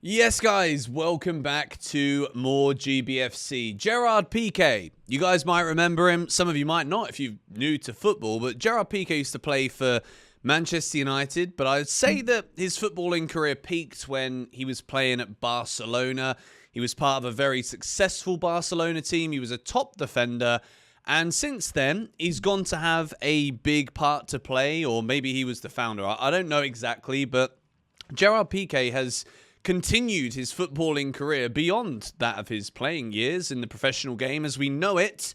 Yes, guys, welcome back to more GBFC. Gerard Piqué, you guys might remember him. Some of you might not if you're new to football, but Gerard Piqué used to play for Manchester United, but I'd say that his footballing career peaked when he was playing at Barcelona. He was part of a very successful Barcelona team. He was a top defender, and since then, he's gone to have a big part to play, or maybe he was the founder. I don't know exactly, but Gerard Piqué has continued his footballing career beyond that of his playing years in the professional game as we know it.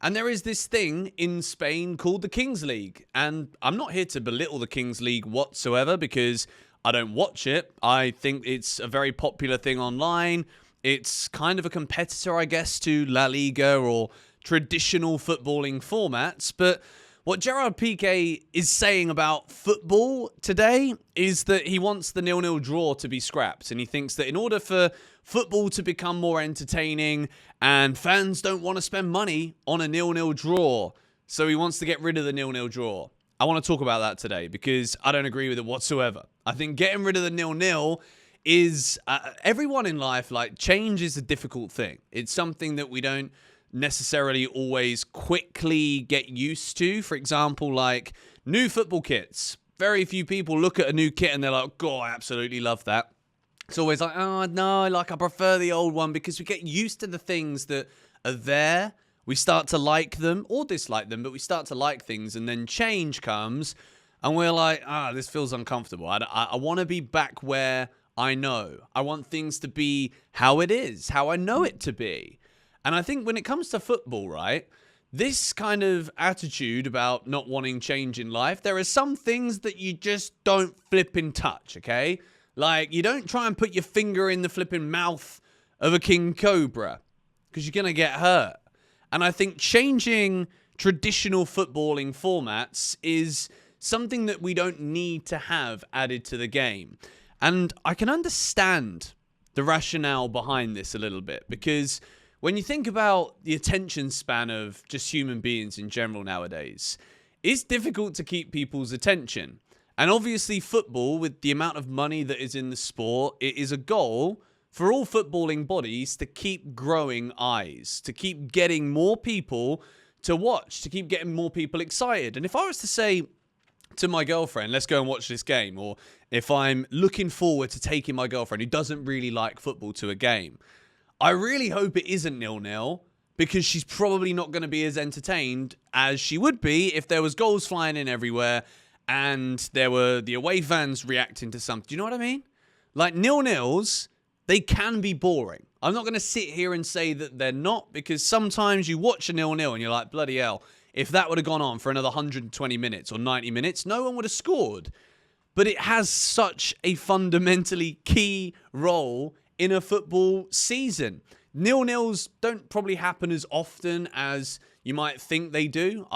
And there is this thing in Spain called the Kings League. And I'm not here to belittle the Kings League whatsoever because I don't watch it. I think it's a very popular thing online. It's kind of a competitor, I guess, to La Liga or traditional footballing formats. But what Gerard Piqué is saying about football today is that he wants the nil-nil draw to be scrapped. And he thinks that in order for football to become more entertaining and fans don't want to spend money on a nil-nil draw, so he wants to get rid of the nil-nil draw. I want to talk about that today because I don't agree with it whatsoever. I think getting rid of the nil-nil is, everyone in life, like, change is a difficult thing. It's something that we don't necessarily always quickly get used to. For example, like new football kits. Very few people look at a new kit and they're like, "God, I absolutely love that." It's always like, "Oh, no, like I prefer the old one," because we get used to the things that are there. We start to like them or dislike them, but we start to like things, and then change comes and we're like, this feels uncomfortable. I want to be back where I know. I want things to be how it is, how I know it to be. And I think when it comes to football, right, this kind of attitude about not wanting change in life, there are some things that you just don't flipping touch, okay? Like, you don't try and put your finger in the flipping mouth of a king cobra because you're going to get hurt. And I think changing traditional footballing formats is something that we don't need to have added to the game. And I can understand the rationale behind this a little bit because when you think about the attention span of just human beings in general nowadays, it's difficult to keep people's attention. And obviously football, with the amount of money that is in the sport, it is a goal for all footballing bodies to keep growing eyes, to keep getting more people to watch, to keep getting more people excited. And if I was to say to my girlfriend, let's go and watch this game, or if I'm looking forward to taking my girlfriend who doesn't really like football to a game, I really hope it isn't nil-nil because she's probably not going to be as entertained as she would be if there was goals flying in everywhere and there were the away fans reacting to something. Do you know what I mean? Like, nil-nils, they can be boring. I'm not going to sit here and say that they're not, because sometimes you watch a nil-nil and you're like, bloody hell, if that would have gone on for another 120 minutes or 90 minutes, no one would have scored. But it has such a fundamentally key role in a football season. Nil-nils don't probably happen as often as you might think they do.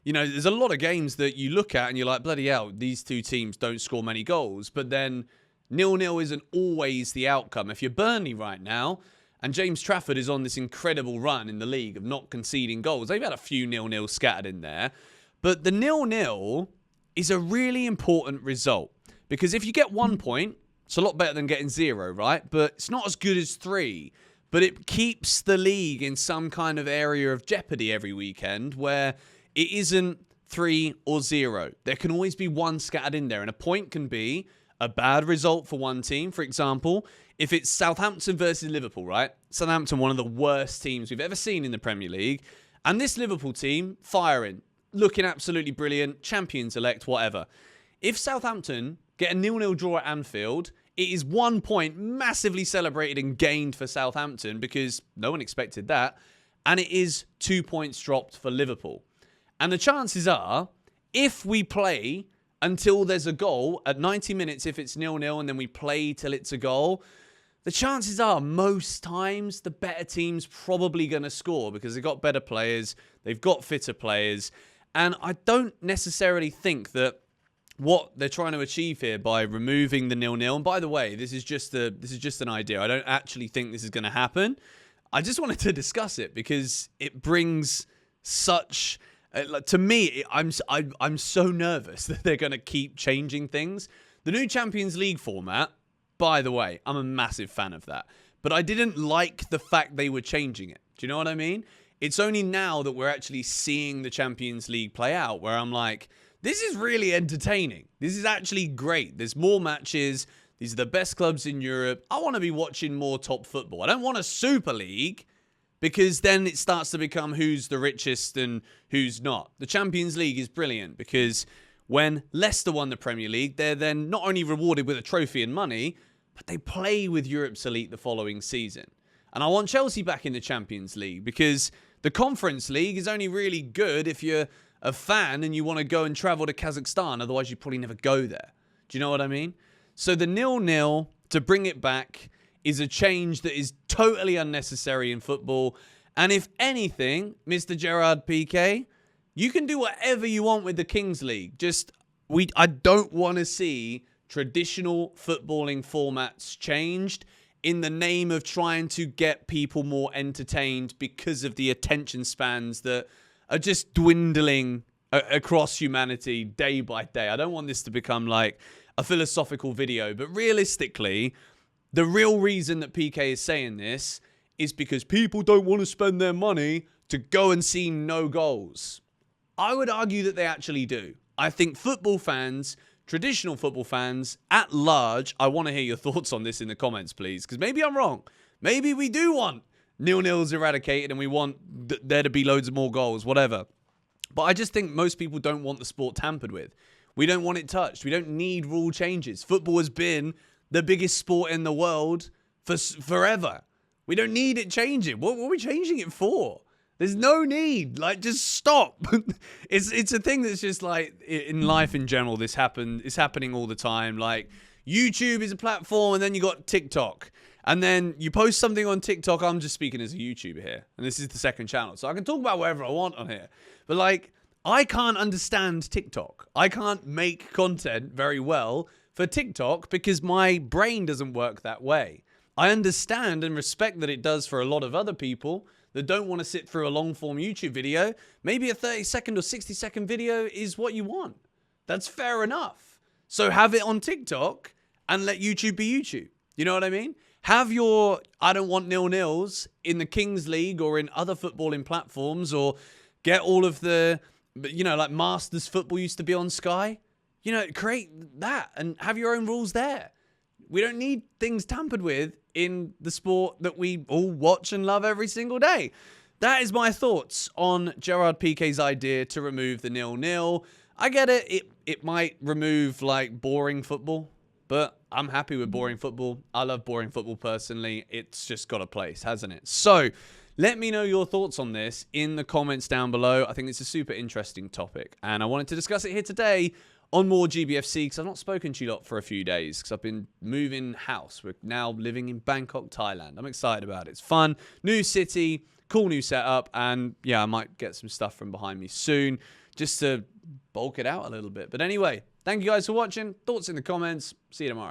There's a lot of games that you look at and you're like, bloody hell, these two teams don't score many goals. But then nil-nil isn't always the outcome. If you're Burnley right now, and James Trafford is on this incredible run in the league of not conceding goals, they've had a few nil-nil scattered in there. But the nil-nil is a really important result. Because if you get 1 point, it's a lot better than getting 0, right? But it's not as good as 3. But it keeps the league in some kind of area of jeopardy every weekend where it isn't 3 or 0. There can always be 1 scattered in there. And a point can be a bad result for one team. For example, if it's Southampton versus Liverpool, right? Southampton, one of the worst teams we've ever seen in the Premier League. And this Liverpool team, firing, looking absolutely brilliant, champions elect, whatever. If Southampton get a nil-nil draw at Anfield, it is 1 point massively celebrated and gained for Southampton because no one expected that. And it is 2 points dropped for Liverpool. And the chances are, if we play until there's a goal at 90 minutes, if it's nil-nil, and then we play till it's a goal, the chances are most times the better team's probably going to score because they've got better players, they've got fitter players. And I don't necessarily think that what they're trying to achieve here by removing the nil-nil, and by the way, this is just an idea. I don't actually think this is going to happen. I just wanted to discuss it because it brings such, to me, I'm so nervous that they're going to keep changing things. The new Champions League format by the way, I'm a massive fan of that. But I didn't like the fact they were changing it. Do you know what I mean? It's only now that we're actually seeing the Champions League play out where I'm like, this is really entertaining. This is actually great. There's more matches. These are the best clubs in Europe. I want to be watching more top football. I don't want a Super League because then it starts to become who's the richest and who's not. The Champions League is brilliant because when Leicester won the Premier League, they're then not only rewarded with a trophy and money, but they play with Europe's elite the following season. And I want Chelsea back in the Champions League because the Conference League is only really good if you're a fan and you want to go and travel to Kazakhstan. Otherwise, you probably never go there. Do you know what I mean? So the 0-0, to bring it back, is a change that is totally unnecessary in football. And if anything, Mr. Gerard Piqué, you can do whatever you want with the Kings League. I don't want to see traditional footballing formats changed in the name of trying to get people more entertained because of the attention spans that are just dwindling across humanity day by day. I don't want this to become like a philosophical video, but realistically, the real reason that Piqué is saying this is because people don't want to spend their money to go and see no goals. I would argue that they actually do. I think football fans, traditional football fans at large, I want to hear your thoughts on this in the comments, please, because maybe I'm wrong. Maybe we do want nil-nils eradicated and we want there to be loads of more goals, whatever. But I just think most people don't want the sport tampered with. We don't want it touched. We don't need rule changes. Football has been the biggest sport in the world for forever. We don't need it changing. What are we changing it for? There's no need. Like, just stop. It's a thing that's just like in life in general. It's happening all the time. Like, YouTube is a platform, and then you got TikTok, and then you post something on TikTok. I'm just speaking as a YouTuber here, and this is the second channel, so I can talk about whatever I want on here. But like, I can't understand TikTok. I can't make content very well for TikTok because my brain doesn't work that way. I understand and respect that it does for a lot of other people that don't want to sit through a long-form YouTube video. Maybe a 30-second or 60-second video is what you want. That's fair enough. So have it on TikTok and let YouTube be YouTube. You know what I mean? Have your I don't want nil-nils in the Kings League or in other footballing platforms, or get all of the, you know, like Masters football used to be on Sky. You know, create that and have your own rules there. We don't need things tampered with in the sport that we all watch and love every single day. That is my thoughts on Gerard Piqué's idea to remove the nil-nil. I get it. It might remove, like, boring football, but I'm happy with boring football. I love boring football personally. It's just got a place, hasn't it? So let me know your thoughts on this in the comments down below. I think it's a super interesting topic, and I wanted to discuss it here today on More GBFC, because I've not spoken to you lot for a few days because I've been moving house. We're now living in Bangkok, Thailand. I'm excited about it. It's fun. New city, cool new setup, and yeah, I might get some stuff from behind me soon just to bulk it out a little bit. But anyway, thank you guys for watching. Thoughts in the comments. See you tomorrow.